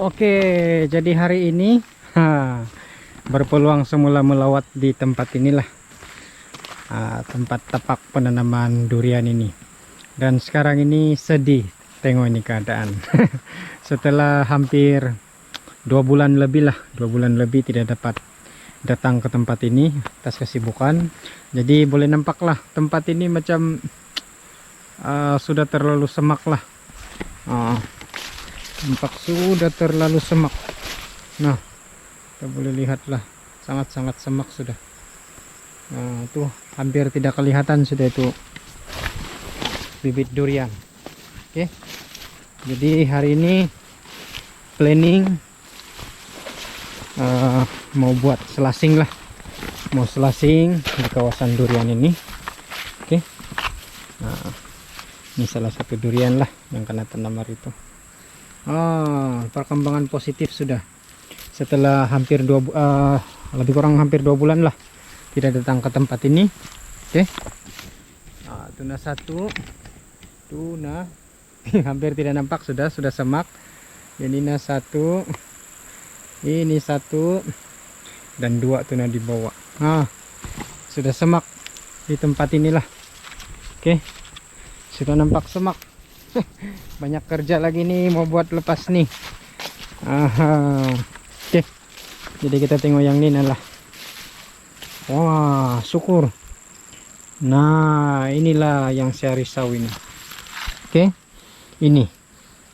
Oke, jadi hari ini berpeluang semula melawat di tempat inilah, tempat tapak penanaman durian ini. Dan sekarang ini sedih tengok ini keadaan. Setelah hampir 2 bulan lebih lah, 2 bulan lebih tidak dapat datang ke tempat ini atas kesibukan. Jadi boleh nampak lah tempat ini macam sudah terlalu semak lah. Nampak sudah terlalu semak. Nah, kita boleh lihatlah sangat-sangat semak sudah. Nah, tuh hampir tidak kelihatan sudah itu bibit durian. Oke. Jadi hari ini planning mau buat selasing lah. Mau selasing di kawasan durian ini. Oke. Nah, ini salah satu durian lah yang kena tanamar itu. Perkembangan positif sudah setelah hampir lebih kurang hampir 2 bulan lah tidak datang ke tempat ini. Oke. Tuna satu, tuna hampir tidak nampak, sudah semak. Ini satu, ini satu, dan 2 tuna di bawah. Sudah semak di tempat inilah. Oke, sudah nampak semak. Banyak kerja lagi nih mau buat lepas nih. Oke, jadi kita tengok yang ini lah. Wah, syukur. Nah, inilah yang saya risau ini. Oke, ini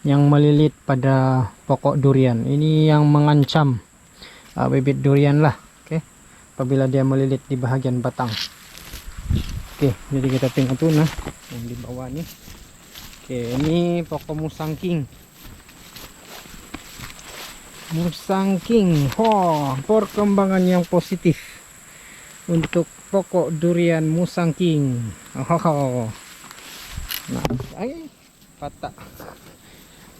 yang melilit pada pokok durian. Ini yang mengancam bibit durian lah. Oke, apabila dia melilit di bagian batang. Oke, jadi kita tengok tuh nah yang di bawah nih. Oke, ini pokok musang king. Musang king. Perkembangan yang positif untuk pokok durian musang king. Nah, patah.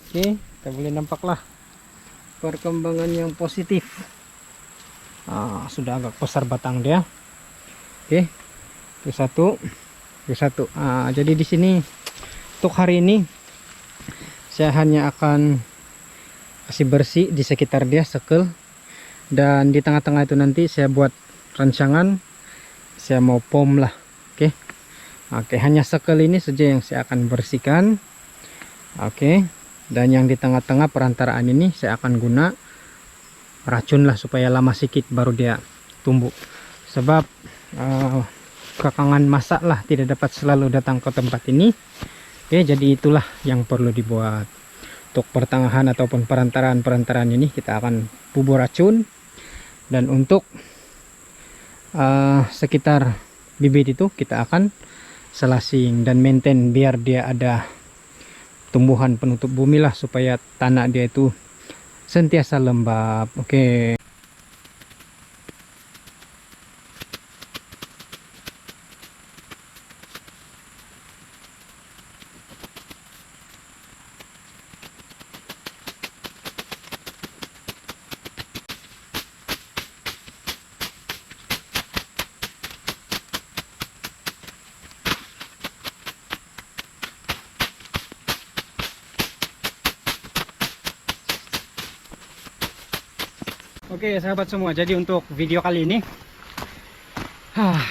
Oke, kita boleh nampak lah perkembangan yang positif. Sudah agak besar batang dia. Oke, itu satu. Jadi di sini untuk hari ini saya hanya akan kasih bersih di sekitar dia, sekel, dan di tengah-tengah itu nanti saya buat rancangan, saya mau pom lah. Oke, hanya sekel ini saja yang saya akan bersihkan. Oke, dan yang di tengah-tengah perantaraan ini saya akan guna racun lah supaya lama sedikit baru dia tumbuh, sebab kekangan masak lah tidak dapat selalu datang ke tempat ini. Oke, jadi itulah yang perlu dibuat. Untuk pertengahan ataupun perantaraan ini kita akan bubur racun, dan untuk sekitar bibit itu kita akan selasing dan maintain biar dia ada tumbuhan penutup bumi lah, supaya tanah dia itu sentiasa lembab. Oke. Oke sahabat semua, jadi untuk video kali ini,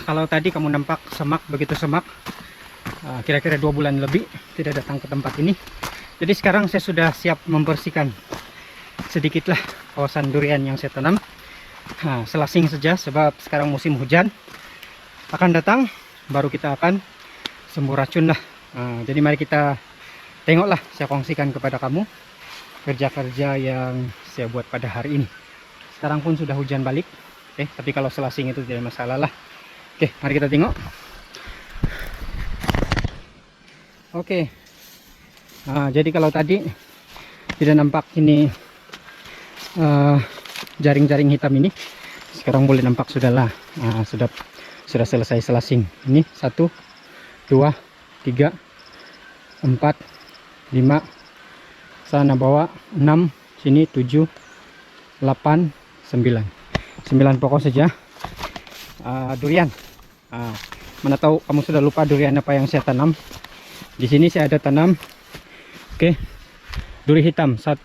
kalau tadi kamu nampak semak, begitu semak, kira-kira 2 bulan lebih tidak datang ke tempat ini. Jadi sekarang saya sudah siap membersihkan sedikitlah kawasan durian yang saya tanam. Selasing saja, sebab sekarang musim hujan akan datang, baru kita akan sembuh racun lah. Jadi mari kita tengoklah, saya kongsikan kepada kamu kerja-kerja yang saya buat pada hari ini. Sekarang pun sudah hujan balik. Oke, tapi kalau selasing itu tidak masalah lah. Oke, mari kita tengok. Oke, jadi kalau tadi tidak nampak ini jaring-jaring hitam ini, sekarang boleh nampak sudahlah. Sudah selesai selasing. Ini 1, 2, 3, 4, 5, sana bawah 6, sini 7, 8, 9 pokok saja durian. Mana tahu kamu sudah lupa durian apa yang saya tanam. Di sini saya ada tanam, oke, duri hitam 1,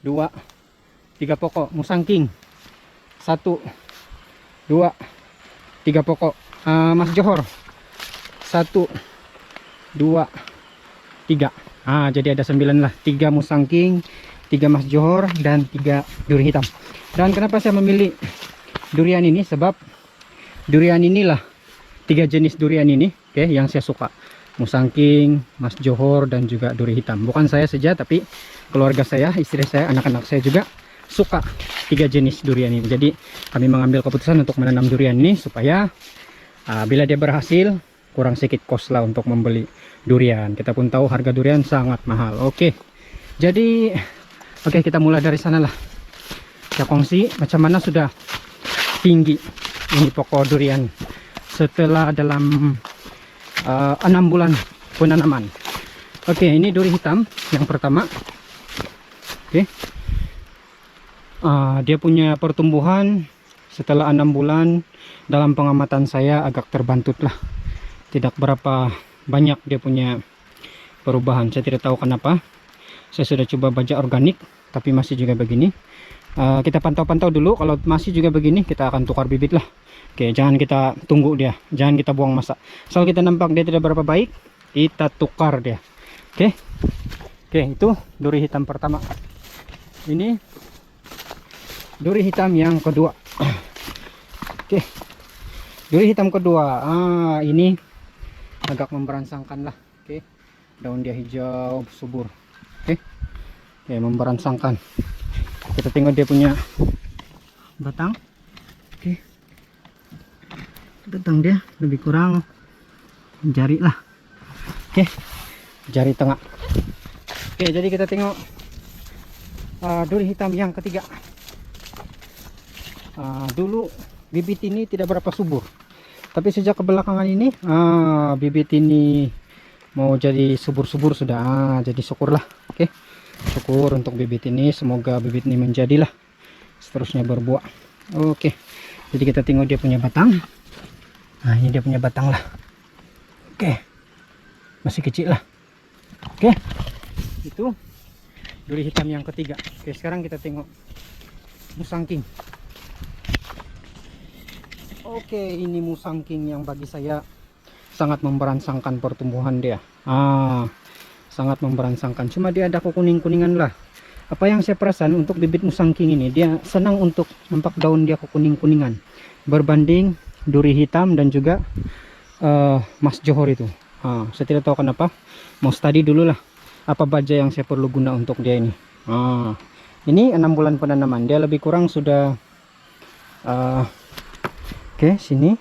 2, 3 pokok musangking. 1, 2, 3 pokok Mas Johor. 1, 2, 3. Jadi ada 9 lah. 3 musangking, 3 Mas Johor, dan 3 duri hitam. Dan kenapa saya memilih durian ini? Sebab durian inilah 3 jenis durian ini, yang saya suka. Musangking, Mas Johor, dan juga duri hitam. Bukan saya saja, tapi keluarga saya, istri saya, anak-anak saya juga suka 3 jenis durian ini. Jadi kami mengambil keputusan untuk menanam durian ini supaya bila dia berhasil, kurang sedikit kos lah untuk membeli durian. Kita pun tahu harga durian sangat mahal. Jadi kita mulai dari sana lah. Saya kongsi macam mana sudah tinggi ini pokok durian setelah dalam 6 bulan penanaman. Ini duri hitam yang pertama. Dia punya pertumbuhan setelah 6 bulan. Dalam pengamatan saya agak terbantut lah, tidak berapa banyak dia punya perubahan. Saya tidak tahu kenapa. Saya sudah coba bajak organik tapi masih juga begini. Kita pantau-pantau dulu. Kalau masih juga begini, kita akan tukar bibit lah. Jangan kita tunggu dia, jangan kita buang masa. Soal kita nampak dia tidak berapa baik, kita tukar dia. Itu duri hitam pertama. Ini duri hitam yang kedua. Duri hitam kedua. Ini agak memberangsangkan lah. Daun dia hijau subur. Memberangsangkan. Kita tengok dia punya batang. Batang dia lebih kurang jari lah. Jari tengah. Jadi kita tengok duri hitam yang ketiga. Dulu bibit ini tidak berapa subur, tapi sejak kebelakangan ini bibit ini mau jadi subur-subur sudah. Jadi syukurlah. Syukur untuk bibit ini. Semoga bibit ini menjadilah seterusnya berbuah. Jadi kita tengok dia punya batang. Ini dia punya batang lah. Masih kecil lah. Itu duri hitam yang ketiga. Sekarang kita tengok musangking. Ini musangking yang bagi saya sangat memberangsangkan pertumbuhan dia. Sangat memberangsangkan. Cuma dia ada kekuning-kuningan lah. Apa yang saya perasan untuk bibit musangking ini, dia senang untuk nampak daun dia kekuning-kuningan berbanding duri hitam dan juga Mas Johor itu. Saya tidak tahu kenapa. Mau study dulu lah apa baja yang saya perlu guna untuk dia ini. Ini 6 bulan penanaman. Dia lebih kurang sudah sini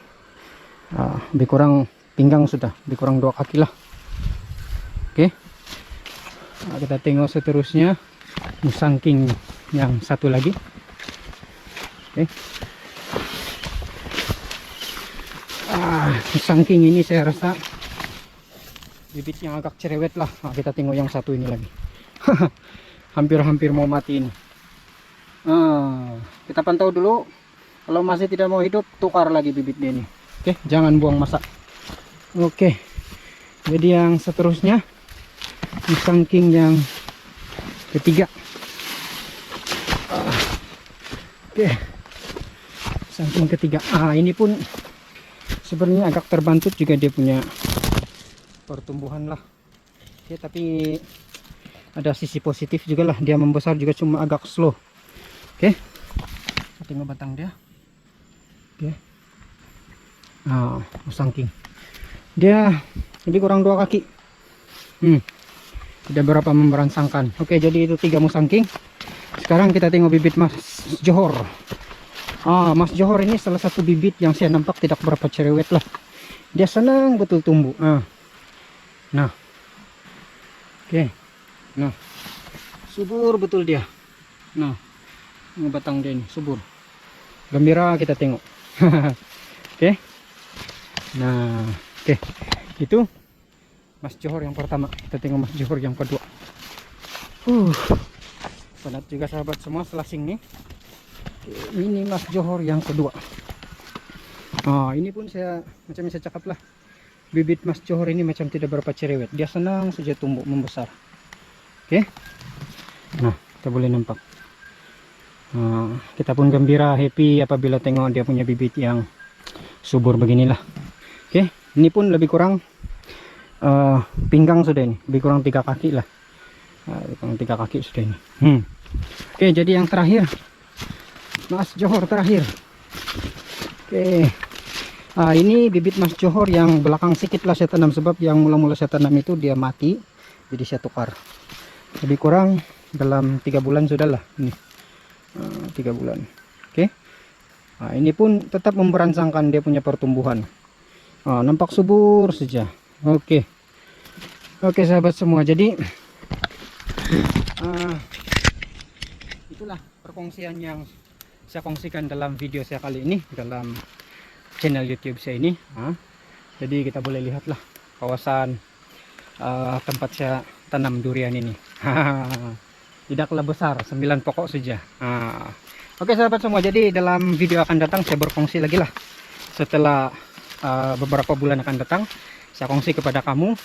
lebih kurang pinggang sudah, lebih kurang 2 kaki lah. Kita tengok seterusnya musangking yang satu lagi. Musangking ini saya rasa bibitnya agak cerewet lah. Kita tengok yang satu ini lagi. Hampir-hampir mau mati ini. Kita pantau dulu. Kalau masih tidak mau hidup, tukar lagi bibitnya ini. Jangan buang masa. Jadi yang seterusnya musangking yang ketiga. Musangking ketiga. Ini pun sebenarnya agak terbantut juga dia punya pertumbuhan lah. Tapi ada sisi positif juga lah, dia membesar juga cuma agak slow. Tengok batang dia. Musangking dia lebih kurang 2 kaki. Tidak berapa memberangsangkan. Jadi itu 3 musangking. Sekarang kita tengok bibit Mas Johor. Mas Johor ini salah satu bibit yang saya nampak tidak berapa cerewet lah. Dia senang betul tumbuh. Subur betul dia. Batang dia ini subur. Gembira kita tengok. Itu Mas Johor yang pertama. Kita tengok Mas Johor yang kedua. Penat juga sahabat semua selasing nih. Ini Mas Johor yang kedua. Ini pun saya macam saya cakap lah, bibit Mas Johor ini macam tidak berapa cerewet. Dia senang saja tumbuh membesar. Kita boleh nampak. Kita pun gembira, happy apabila tengok dia punya bibit yang subur beginilah. Oke, ini pun lebih kurang pinggang sudah ini, lebih kurang 3 kaki lah. Lebih kurang 3 kaki sudah ini. Oke, jadi yang terakhir, Mas Johor terakhir. Oke, ini bibit Mas Johor yang belakang sedikit lah saya tanam, sebab yang mula-mula saya tanam itu dia mati, jadi saya tukar. Lebih kurang dalam 3 bulan sudah lah ini. 3 bulan. Oke. Ini pun tetap memberangsangkan dia punya pertumbuhan. Nampak subur saja. Oke. Oke sahabat semua, jadi itulah perkongsian yang saya kongsikan dalam video saya kali ini dalam channel YouTube saya ini. Jadi kita boleh lihatlah kawasan tempat saya tanam durian ini. Tidaklah besar, 9 pokok saja. Oke sahabat semua, jadi dalam video akan datang saya berkongsi lagi lah. Setelah beberapa bulan akan datang, saya kongsi kepada kamu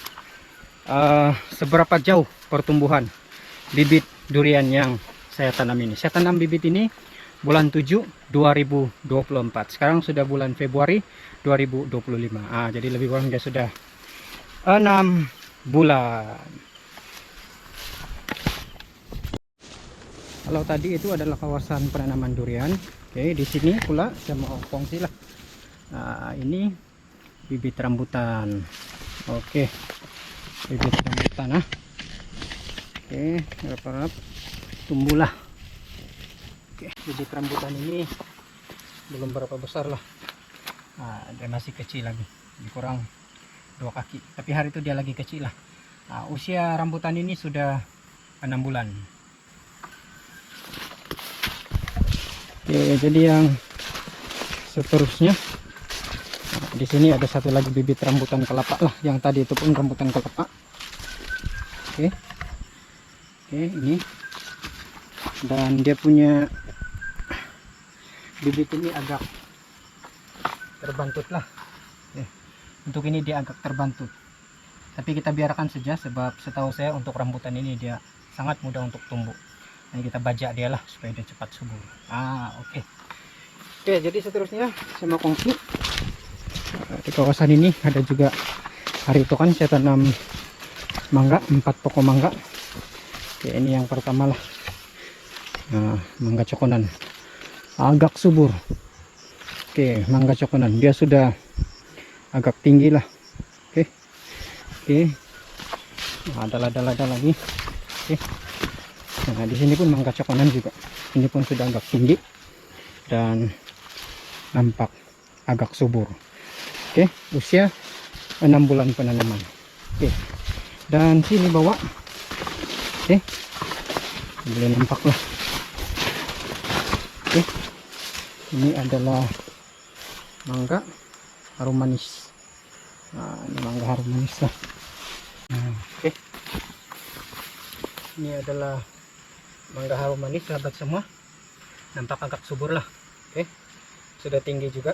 seberapa jauh pertumbuhan bibit durian yang saya tanam ini. Saya tanam bibit ini bulan 7 2024. Sekarang sudah bulan Februari 2025. Jadi lebih kurang dia sudah 6 bulan. Kalau tadi itu adalah kawasan penanaman durian. Oke, di sini pula saya mau kongsi lah. Ini bibit rambutan. Oke, bibit rambutan. Oke, harap-harap tumbuhlah. Oke, bibit rambutan ini belum berapa besar lah. Dia masih kecil lagi, lebih kurang 2 kaki. Tapi hari itu dia lagi kecil lah. Usia rambutan ini sudah 6 bulan. Oke, jadi yang seterusnya di sini ada satu lagi bibit rambutan kelapa lah, yang tadi itu pun rambutan kelapa. Oke, ini dan dia punya bibit ini agak terbantut lah. Untuk ini dia agak terbantut, tapi kita biarkan saja, sebab setahu saya untuk rambutan ini dia sangat mudah untuk tumbuh. Ini kita bajak dia lah supaya dia cepat subur. Oke, jadi seterusnya saya mau kongsi. Di kawasan ini ada juga, hari itu kan saya tanam mangga, 4 pokok mangga. Oke, ini yang pertama lah. Mangga cokonan agak subur. Oke, mangga cokonan dia sudah agak tinggi lah. Oke, ada lagi. Oke. Nah, di sini pun mangga cokonan juga. Ini pun sudah agak tinggi dan nampak agak subur. Oke, usia 6 bulan penanaman. Oke. Dan sini bawah. Oke. Boleh nampak lah. Oke. Ini adalah mangga harum manis. Ini mangga harum manis lah. Oke. Ini adalah mangga harum manis sahabat semua, nampak agak subur lah. Oke, sudah tinggi juga.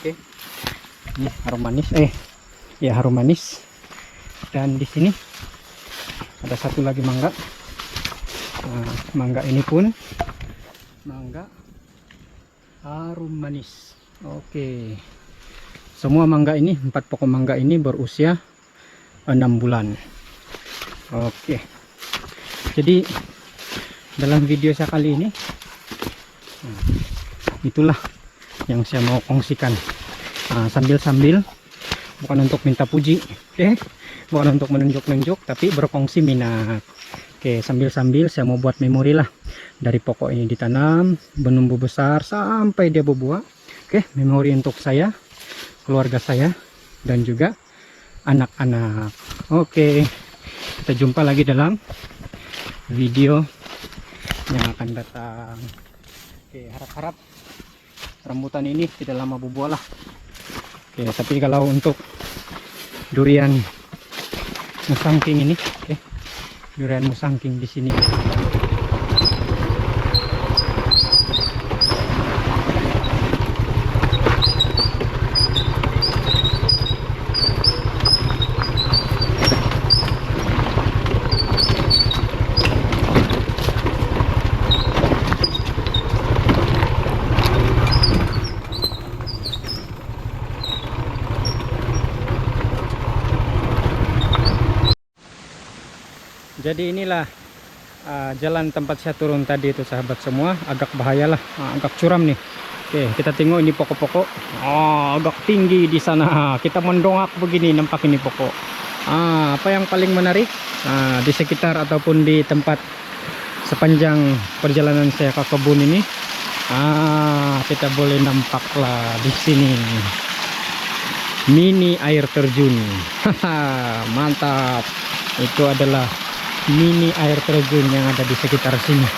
Oke, ini harum manis, ya harum manis. Dan di sini ada satu lagi mangga. Mangga ini pun mangga harum manis. Oke, semua mangga ini, 4 pokok mangga ini berusia 6 bulan. Oke, jadi dalam video saya kali ini itulah yang saya mau kongsikan, sambil-sambil, bukan untuk minta puji, bukan untuk menunjuk-nunjuk, tapi berkongsi minat. Oke, sambil-sambil saya mau buat memori lah, dari pokok ini ditanam, menumbuh besar sampai dia berbuah. Oke, memori untuk saya, keluarga saya, dan juga anak-anak. Oke, kita jumpa lagi dalam video yang akan datang. Oke, harap-harap rambutan ini tidak lama berbuah lah. Oke, tapi kalau untuk durian musangking ini, durian musangking di sini Jadi inilah jalan tempat saya turun tadi itu sahabat semua. Agak bahayalah, agak curam nih. Oke, kita tengok ini pokok-pokok. Agak tinggi di sana. Kita mendongak begini, nampak ini pokok. Apa yang paling menarik di sekitar ataupun di tempat sepanjang perjalanan saya ke kebun ini, kita boleh nampaklah di sini mini air terjun. Mantap. Itu adalah mini air terjun yang ada di sekitar sini.